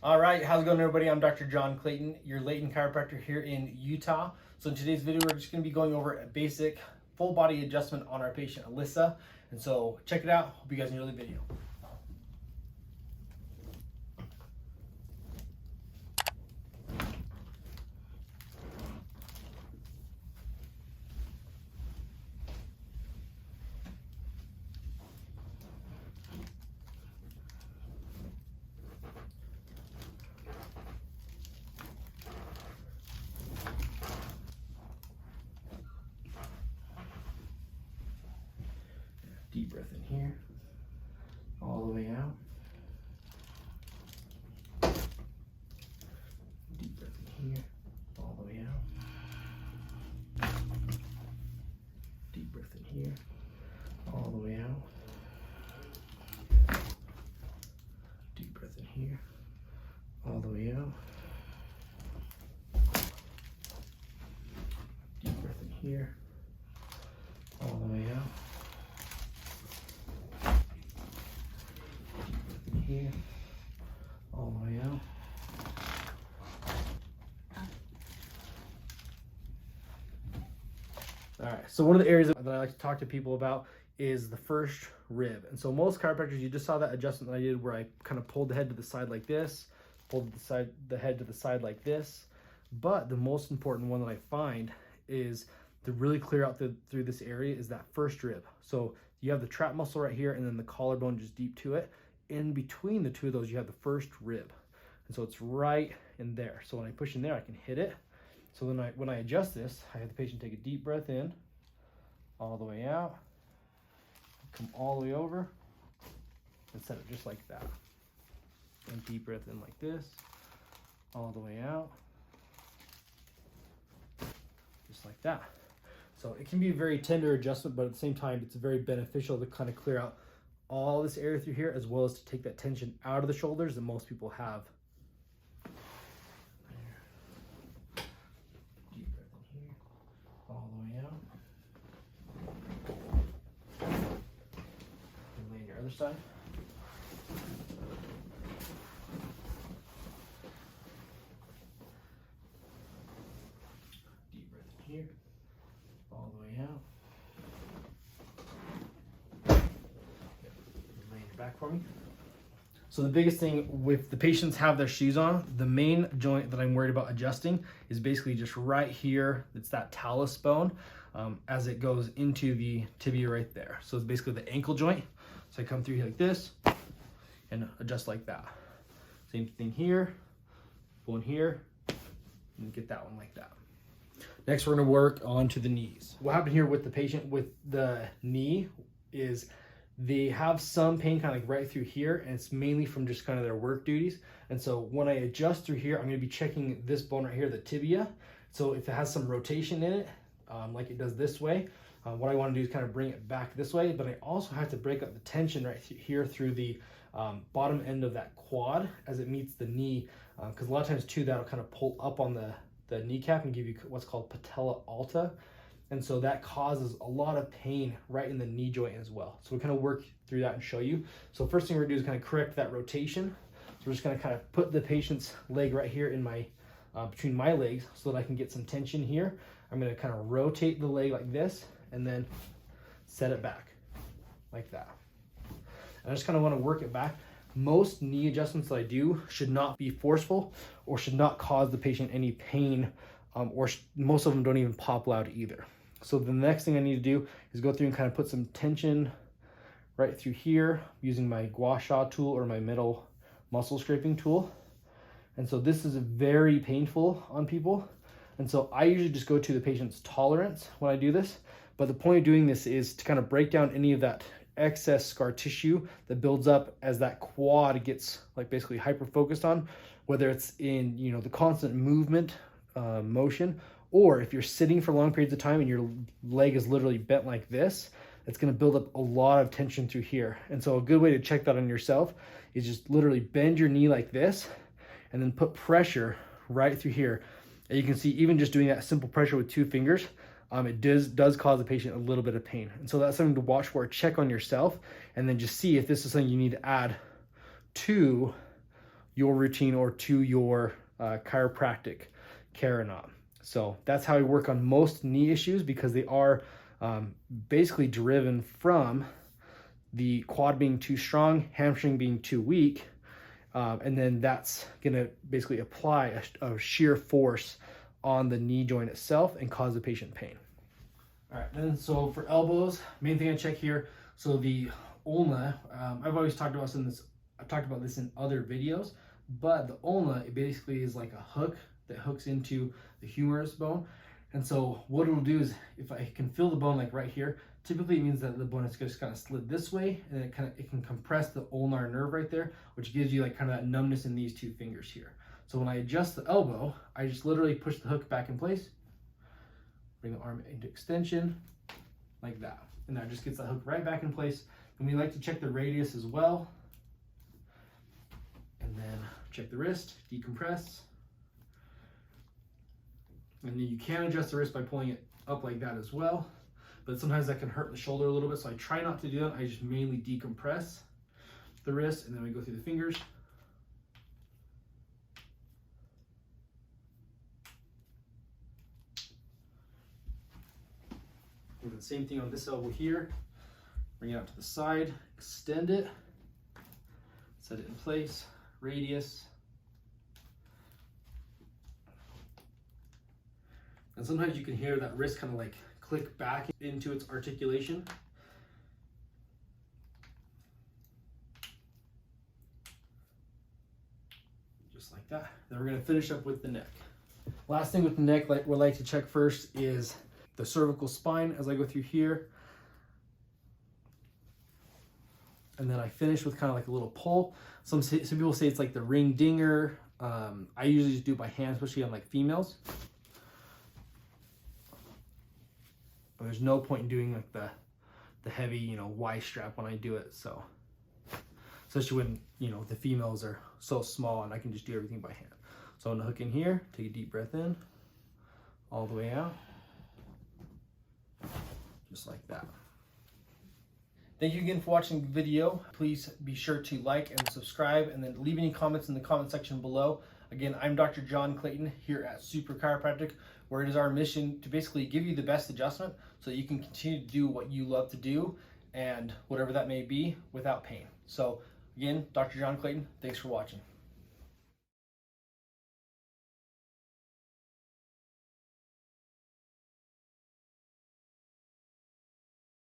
All right, how's it going, everybody? I'm Dr. Jon Clayton, your Layton chiropractor here in Utah. So in today's video, we're just going to be going over a basic full body adjustment on our patient, Alyssa. And so check it out. Hope you guys enjoy the video. Deep breath in here, all the way out. Deep breath in here, all the way out. Deep breath in here, all the way out. Deep breath in here, all the way out. Deep breath in here, all the way out. Here, all the way out. All right, so one of the areas that I like to talk to people about is the first rib. And so most chiropractors, you just saw that adjustment that I did where I kind of pulled the head to the side like this, pulled the head to the side like this. But the most important one that I find is to really clear out through this area is that first rib. So you have the trap muscle right here and then the collarbone just deep to it. In between the two of those, you have the first rib. And so it's right in there. So when I push in there, I can hit it. So then when I adjust this, I have the patient take a deep breath in, all the way out, come all the way over, and set it just like that. And deep breath in like this, all the way out, just like that. So it can be a very tender adjustment, but at the same time, it's very beneficial to kind of clear out all this area through here, as well as to take that tension out of the shoulders that most people have. Deep breath in here, all the way out. And lay on your other side. Deep breath in here, all the way out. Back for me. So the biggest thing with the patients have their shoes on, the main joint that I'm worried about adjusting is basically just right here. It's that talus bone as it goes into the tibia right there. So it's basically the ankle joint. So I come through here like this and adjust like that. Same thing here, go in here and get that one like that. Next, we're gonna work onto the knees. What happened here with the patient with the knee is they have some pain kind of like right through here, and it's mainly from just kind of their work duties. And so when I adjust through here, I'm going to be checking this bone right here, the tibia. So if it has some rotation in it, like it does this way, what I want to do is kind of bring it back this way, but I also have to break up the tension right here through the bottom end of that quad as it meets the knee, because a lot of times too, that'll kind of pull up on the kneecap and give you what's called patella alta. And so that causes a lot of pain right in the knee joint as well. So we'll kind of work through that and show you. So first thing we're gonna do is kind of correct that rotation. So we're just gonna kind of put the patient's leg right here in my, between my legs so that I can get some tension here. I'm gonna kind of rotate the leg like this and then set it back like that. And I just kind of wanna work it back. Most knee adjustments that I do should not be forceful or should not cause the patient any pain, or most of them don't even pop loud either. So the next thing I need to do is go through and kind of put some tension right through here using my gua sha tool or my metal muscle scraping tool. And so this is very painful on people. And so I usually just go to the patient's tolerance when I do this. But the point of doing this is to kind of break down any of that excess scar tissue that builds up as that quad gets like basically hyper focused on, whether it's in, you know, the constant movement, motion, or if you're sitting for long periods of time and your leg is literally bent like this, it's going to build up a lot of tension through here. And so a good way to check that on yourself is just literally bend your knee like this and then put pressure right through here. And you can see even just doing that simple pressure with 2 fingers, it does cause the patient a little bit of pain. And so that's something to watch for, check on yourself, and then just see if this is something you need to add to your routine or to your chiropractic care or not. So that's how I work on most knee issues, because they are basically driven from the quad being too strong, hamstring being too weak, and then that's gonna basically apply a shear force on the knee joint itself and cause the patient pain. All right, then so for elbows, main thing I check here, so the ulna, I've always talked about this, I've talked about this in other videos, but the ulna, it basically is like a hook that hooks into the humerus bone. And so what it'll do is, if I can feel the bone like right here, typically it means that the bone is just kind of slid this way, and it can compress the ulnar nerve right there, which gives you like kind of that numbness in these two fingers here. So when I adjust the elbow, I just literally push the hook back in place, bring the arm into extension like that, and that just gets that hook right back in place. And we like to check the radius as well, and then check the wrist, decompress. And then you can adjust the wrist by pulling it up like that as well, but sometimes that can hurt the shoulder a little bit, so I try not to do that. I just mainly decompress the wrist, and then we go through the fingers. Do the same thing on this elbow here. Bring it out to the side, extend it, set it in place, radius. And sometimes you can hear that wrist kind of like click back into its articulation. Just like that. Then we're going to finish up with the neck. Last thing with the neck, like we like to check first, is the cervical spine as I go through here. And then I finish with kind of like a little pull. Some people say it's like the ring dinger. I usually just do it by hand, especially on like females. But there's no point in doing like the heavy, you know, Y strap when I do it. So especially when, you know, the females are so small and I can just do everything by hand. So I'm gonna hook in here, take a deep breath in, all the way out, just like that. Thank you again for watching the video. Please be sure to like and subscribe, and then leave any comments in the comment section below. Again, I'm Dr. Jon Clayton here at Supra Chiropractic, where it is our mission to basically give you the best adjustment so that you can continue to do what you love to do, and whatever that may be, without pain. So again, Dr. Jon Clayton, thanks for watching.